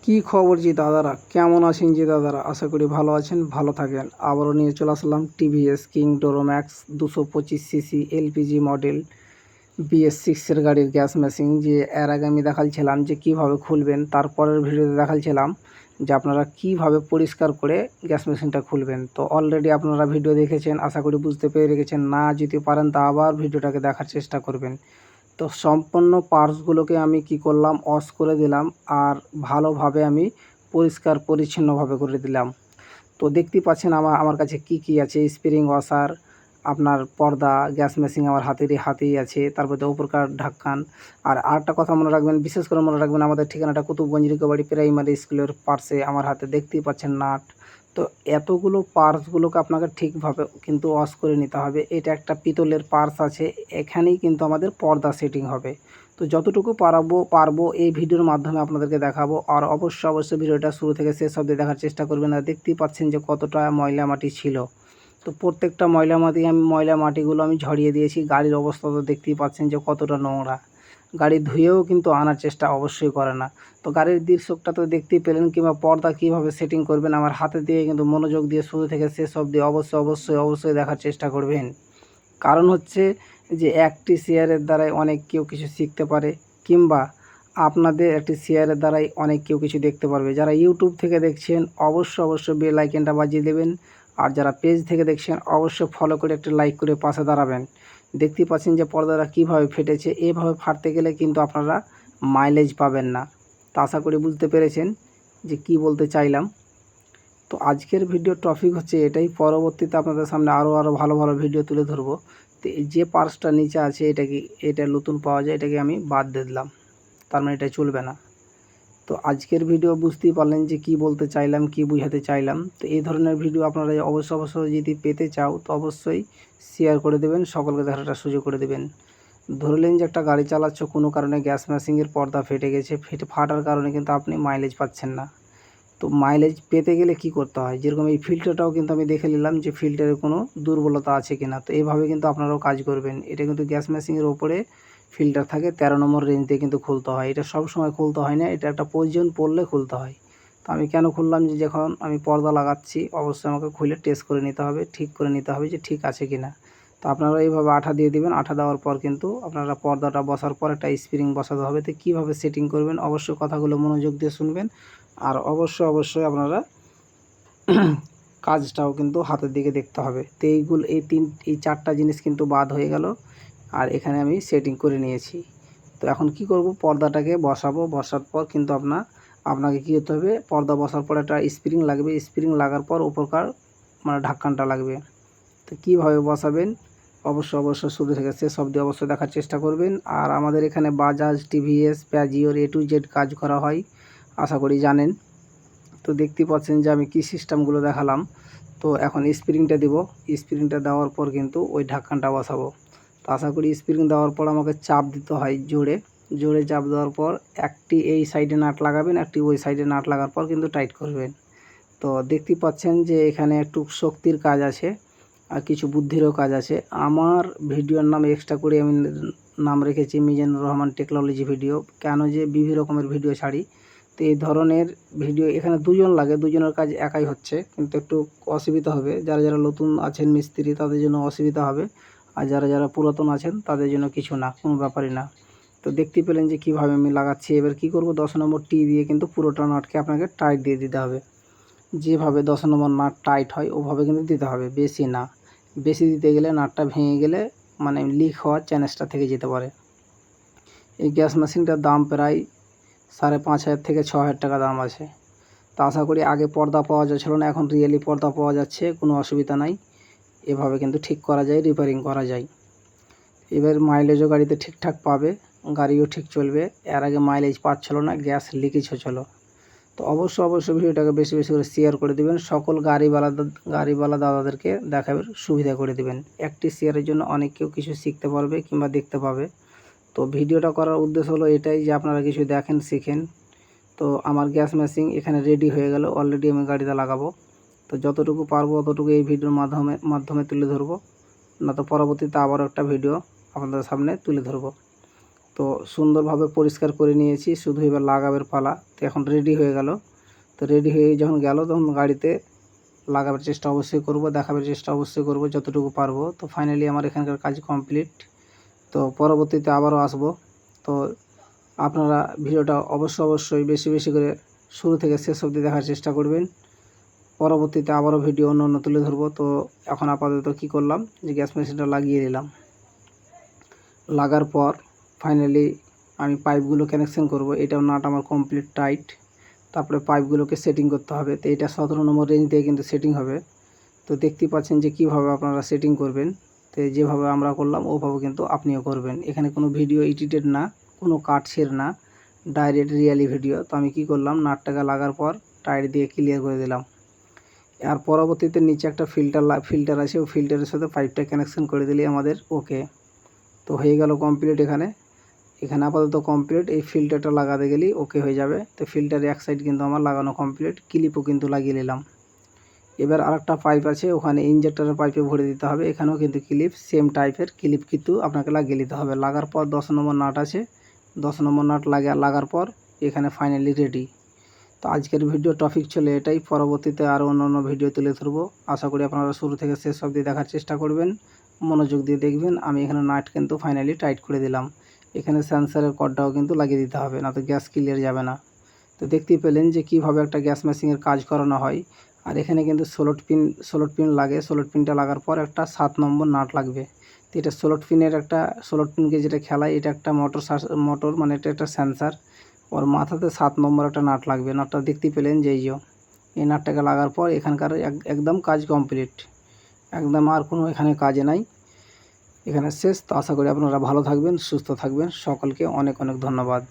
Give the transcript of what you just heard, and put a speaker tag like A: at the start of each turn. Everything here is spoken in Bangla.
A: কি খবর জি দাদারা, কেমন আছেন জি দাদারা? আশা করি ভালো আছেন, ভালো থাকেন। আবারও নিয়ে চলে আসলাম TVS King Duramax 225 CC LPG model BS6-এর গাড়ির গ্যাস মেশিন। যে এর আগে আমি দেখাচ্ছিলাম যে কিভাবে খুলবেন, তারপরের ভিডিওতে দেখাচ্ছিলাম যে আপনারা কিভাবে পরিষ্কার করে গ্যাস মেশিনটা খুলবেন। তো অলরেডি আপনারা ভিডিও দেখেছেন, আশা করি বুঝতে পেরে রেখেছেন। না যদি পারেন তা আবার ভিডিওটাকে দেখার চেষ্টা করবেন। তো সম্পূর্ণ পার্টসগুলোকে আমি কি করলাম, ওয়াশ করে দিলাম আর ভালোভাবে আমি পরিষ্কার পরিচ্ছন্নভাবে করে দিলাম। তো দেখতেই পাচ্ছেন আমার কাছে কি আছে। স্প্রিং ওয়াশার, আপনার পর্দা, গ্যাস মেশিন আমার হাতেই আছে, তারপরে উপরকার ঢাক্কান। আর আরেকটা কথা মনে রাখবেন, বিশেষ করে মনে রাখবেন, আমাদের ঠিকানাটা কুতুবগঞ্জ রিকোবাড়ি প্রাইমারি স্কুলের পাশে। আমার হাতে দেখতেই পাচ্ছেন নাট। তো এতগুলো পার্টসগুলোকে আপনাকে ঠিকভাবে কিন্তু ওয়াশ করে নিতে হবে। এটা একটা পিতলের পার্টস আছে, এখানেই কিন্তু আমাদের পর্দা সেটিং হবে। তো যতটুকু পারবো এই ভিডিওর মাধ্যমে আপনাদেরকে দেখাবো। আর অবশ্যই ভিডিওটা শুরু থেকে শেষ অবধি দেখার চেষ্টা করবেন। আর দেখতেই পাচ্ছেন যে কতটা ময়লা মাটি ছিল। তো প্রত্যেকটা ময়লা মাটিগুলো আমি ঝরিয়ে দিয়েছি। গাড়ির অবস্থা তো দেখতেই পাচ্ছেন যে কতটা নোংরা। গাড়ি ধুয়েও কিন্তু আনার চেষ্টা অবশ্যই করে না। তো গাড়ির দৃশ্যটা তো দেখতেই পেলেন, কিংবা পর্দা কীভাবে সেটিং করবেন আমার হাতে দিয়ে কিন্তু মনোযোগ দিয়ে শুরু থেকে শেষ অবধি অবশ্যই দেখার চেষ্টা করবেন। কারণ হচ্ছে যে একটি শেয়ারের দ্বারাই অনেক কেউ কিছু শিখতে পারে, কিংবা আপনাদের একটি শেয়ারের দ্বারাই অনেক কেউ কিছু দেখতে পারবে। যারা ইউটিউব থেকে দেখছেন অবশ্যই বেল আইকনটা বাজিয়ে দেবেন। আর যারা পেজ থেকে দেখছেন অবশ্যই ফলো করে একটি লাইক করে পাশে দাঁড়াবেন। দেখতেই পাচ্ছেন যে পর্দাটা কীভাবে ফেটেছে। এভাবে ফাটতে গেলে কিন্তু আপনারা মাইলেজ পাবেন না। তো আশা করি বুঝতে পেরেছেন যে কি বলতে চাইলাম। তো আজকের ভিডিওর টপিক হচ্ছে এটাই। পরবর্তীতে আপনাদের সামনে আরও ভালো ভিডিও তুলে ধরবো। তো যে পার্টসটা নিচে আছে এটা নতুন পাওয়া যায়, এটাকে আমি বাদ দিয়ে দিলাম, তার মানে এটা চলবে না। তো আজকের ভিডিও বুঝতেই পারলেন যে কি বলতে চাইলাম, কি বুঝাতে চাইলাম। তো এই ধরনের ভিডিও আপনারা অবশ্যই যদি পেতে চাও তো অবশ্যই শেয়ার করে দেবেন, সকলকে দেখার একটা সুযোগ করে দেবেন। ধরলেন যে একটা গাড়ি চালাচ্ছ, কোনো কারণে গ্যাস মেশিনের পর্দা ফেটে গেছে, ফাটার কারণে কিন্তু আপনি মাইলেজ পাচ্ছেন না। তো মাইলেজ পেতে গেলে কি করতে হয়, যেরকম এই ফিল্টারটাও কিন্তু আমি দেখে নিলাম যে ফিল্টারে কোনো দুর্বলতা আছে কিনা। তো এইভাবে কিন্তু আপনারাও কাজ করবেন। এটা কিন্তু গ্যাস মেশিনের ওপরে ফিল্টার থাকে, 13 নম্বর রেঞ্জ দিয়ে কিন্তু খুলতে হয়। এটা সব সময় খুলতে হয় না, এটা একটা প্রয়োজন পড়লে খুলতে হয়। তো আমি কেন খুললাম, যে যখন আমি পর্দা লাগাচ্ছি অবশ্যই আমাকে খুলে টেস্ট করে নিতে হবে, ঠিক করে নিতে হবে যে ঠিক আছে কিনা। তো আপনারা এইভাবে আঠা দিয়ে দিবেন। আঠা দেওয়ার পর কিন্তু আপনারা পর্দাটা বসার পর একটা স্প্রিং বসাতে হবে। তো কীভাবে সেটিং করবেন অবশ্যই কথাগুলো মনোযোগ দিয়ে শুনবেন। আর অবশ্যই আপনারা কাজটাও কিন্তু হাতের দিকে দেখতে হবে। তো এই চারটা জিনিস কিন্তু বাদ হয়ে গেল। আর এখানে আমি সেটিং করে নিয়েছি। তো এখন কি করব, পর্দাটাকে বসাবো। বসার পর কিন্তু আপনাকে কী করতে হবে, পর্দা বসার পর একটা স্প্রিং লাগবে। স্প্রিং লাগার পর উপরকার মানে ঢাকনাটা লাগবে। তো কীভাবে বসাবেন অবশ্যই শুরু থেকে শেষ অবধি অবশ্যই দেখার চেষ্টা করবেন। আর আমাদের এখানে বাজাজ, টিভিএস, প্যাজিওর A to Z কাজ করা হয়, আশা করি জানেন। তো দেখতেই পাচ্ছেন যে আমি কি সিস্টেমগুলো দেখালাম। তো এখন স্প্রিংটা দিব। স্প্রিংটা দেওয়ার পর কিন্তু ওই ঢাকনাটা বসাবো। তো আশা করি স্প্রিং দেওয়ার পর আমাকে চাপ দিতে হয় জোরে চাপ দেওয়ার পর একটি এই সাইডে নাট লাগাবেন, একটি ওই সাইডে নাট লাগার পর কিন্তু টাইট করবেন। তো দেখতেই পাচ্ছেন যে এখানে একটু শক্তির কাজ আছে আর কিছু বুদ্ধিরও কাজ আছে। আমার ভিডিওর নাম এক্সট্রা করে আমি নাম রেখেছি মিজানুর রহমান টেকনোলজি ভিডিও। কেন যে বিভিন্ন রকমের ভিডিও ছাড়ি। তো এই ধরনের ভিডিও এখানে দুজন লাগে, দুজনের কাজ একাই হচ্ছে, কিন্তু একটু অসুবিধা হবে। যারা নতুন আছেন মিস্ত্রি তাদের জন্য অসুবিধা হবে। আর যারা পুরাতন আছেন তাদের জন্য কিছু না, কোনো ব্যাপারই না। তো দেখতে পেলেন যে কীভাবে আমি লাগাচ্ছি। এবার কি করব, 10 নম্বর টি দিয়ে কিন্তু পুরোটা নাটকে আপনাকে টাইট দিয়ে দিতে হবে। যেভাবে 10 নম্বর নাট টাইট হয় ওভাবে কিন্তু দিতে হবে, বেশি না। বেশি দিতে গেলে নাটটা ভেঙে গেলে মানে লিক হওয়ার চান্সটা থেকে যেতে পারে। এই গ্যাস মেশিনটার দাম প্রায় 5,500 থেকে 6,000 টাকা দাম আছে। তো আশা করি আগে পর্দা পাওয়া যাচ্ছিল না, এখন রিয়েলি পর্দা পাওয়া যাচ্ছে, কোনো অসুবিধা নাই। এভাবে কিন্তু ঠিক করা যায়, রিপেয়ারিং করা যায়। এবার মাইলেজও গাড়িতে ঠিকঠাক পাবে, গাড়িও ঠিক চলবে। এর আগে মাইলেজ পাচ্ছিল না, গ্যাস লিকেজ হচ্ছিলো। তো অবশ্যই ভিডিওটাকে বেশি করে শেয়ার করে দেবেন। সকল গাড়িওয়ালা দাদাদেরকে দেখাবার সুবিধা করে দেবেন। একটি শেয়ারের জন্য অনেক কেউ কিছু শিখতে পারবে কিংবা দেখতে পাবে। তো ভিডিওটা করার উদ্দেশ্য হলো এটাই যে আপনারা কিছু দেখেন, শিখেন। তো আমার গ্যাস মেশিন এখানে রেডি হয়ে গেল, অলরেডি আমি গাড়িতে লাগাবো। তো যতটুকু পারবো অতটুকু এই ভিডিওর মাধ্যমে তুলে ধরবো, না তো পরবর্তীতে আবারও একটা ভিডিও আপনাদের সামনে তুলে ধরবো। তো সুন্দরভাবে পরিষ্কার করে নিয়েছি, শুধু এবার লাগাবের পালা। তো এখন রেডি হয়ে গেল। তো রেডি হয়ে যখন গেল তখন গাড়িতে লাগাবার চেষ্টা অবশ্যই করব, দেখাবার চেষ্টা অবশ্যই করব যতটুকু পারবো। তো ফাইনালি আমার এখানকার কাজ কমপ্লিট। তো পরবর্তীতে আবারও আসব। তো আপনারা ভিডিওটা অবশ্যই বেশি বেশি করে শুরু থেকে শেষ অবধি দেখার চেষ্টা করবেন। পরবর্তীতে আবারও ভিডিও অন্য তুলে ধরবো। তো এখন আপাতত কি করলাম, যে গ্যাস মেশিনটা লাগিয়ে নিলাম। লাগার পর ফাইনালি আমি পাইপগুলো কানেকশন করব। এটাও নাট আমার কমপ্লিট টাইট। তারপরে পাইপগুলোকে সেটিং করতে হবে। তো এটা 17 নম্বর রেঞ্জ দিয়ে কিন্তু সেটিং হবে। তো দেখতেই পাচ্ছেন যে কিভাবে আপনারা সেটিং করবেন। তো যেভাবে আমরা করলাম ওভাবে কিন্তু আপনিও করবেন। এখানে কোনো ভিডিও এডিটেড না, কোনো কাটছেড় না, ডাইরেক্ট রিয়েলি ভিডিও। তো আমি কি করলাম, নাটটাকে লাগার পর টাইট দিয়ে ক্লিয়ার করে দিলাম। আর পরবর্তীতে নিচে একটা ফিল্টার আছে, ওই ফিল্টারের সাথে পাইপটা কানেকশন করে দিলেই আমাদের ওকে। তো হয়ে গেল কমপ্লিট। এখানে আপাতত কমপ্লিট। এই ফিল্টারটা লাগাতে গেলেই ওকে হয়ে যাবে। তো ফিল্টারের এক সাইড কিন্তু আমার লাগানো কমপ্লিট, ক্লিপও কিন্তু লাগিয়ে নিলাম। এবার আরেকটা পাইপ আছে, ওখানে ইনজেক্টরের পাইপে ভরে দিতে হবে। এখানেও কিন্তু ক্লিপ সেম টাইপের ক্লিপ কিন্তু আপনাকে লাগিয়ে নিতে হবে। লাগার পর 10 নম্বর নাট আছে, 10 নম্বর নাট লাগার পর এখানে ফাইনালি রেডি। তো আজকের ভিডিও টপিক ছিল এটাই। পরবর্তীতে আরও অন্য ভিডিও তুলে ধরবো। আশা করি আপনারা শুরু থেকে শেষ অবধি দেখার চেষ্টা করবেন, মনোযোগ দিয়ে দেখবেন। আমি এখানে নাট কিন্তু ফাইনালি টাইট করে দিলাম। এখানে সেন্সারের কর্ডটাও কিন্তু লাগিয়ে দিতে হবে, না তো গ্যাস ক্লিয়ার যাবে না। তো দেখতেই পেলেন যে কিভাবে একটা গ্যাস মেশিনের কাজ করানো হয়। আর এখানে কিন্তু স্লট পিন লাগে। স্লট পিনটা লাগার পর একটা 7 নম্বর নাট লাগবে। তো এটা স্লট পিনকে যেটা খেলায়, এটা একটা মোটর মানে এটা একটা সেন্সার। ওর মাথাতে 7 নম্বর একটা নাট লাগবে। নাটটা দেখতেই পেলেন যে এই নাটটাকে লাগার পর এখানকার একদম কাজ কমপ্লিট। একদম আর কোনো এখানে কাজে নাই, এখানে শেষ। তো আশা করি আপনারা ভালো থাকবেন, সুস্থ থাকবেন। সকলকে অনেক ধন্যবাদ।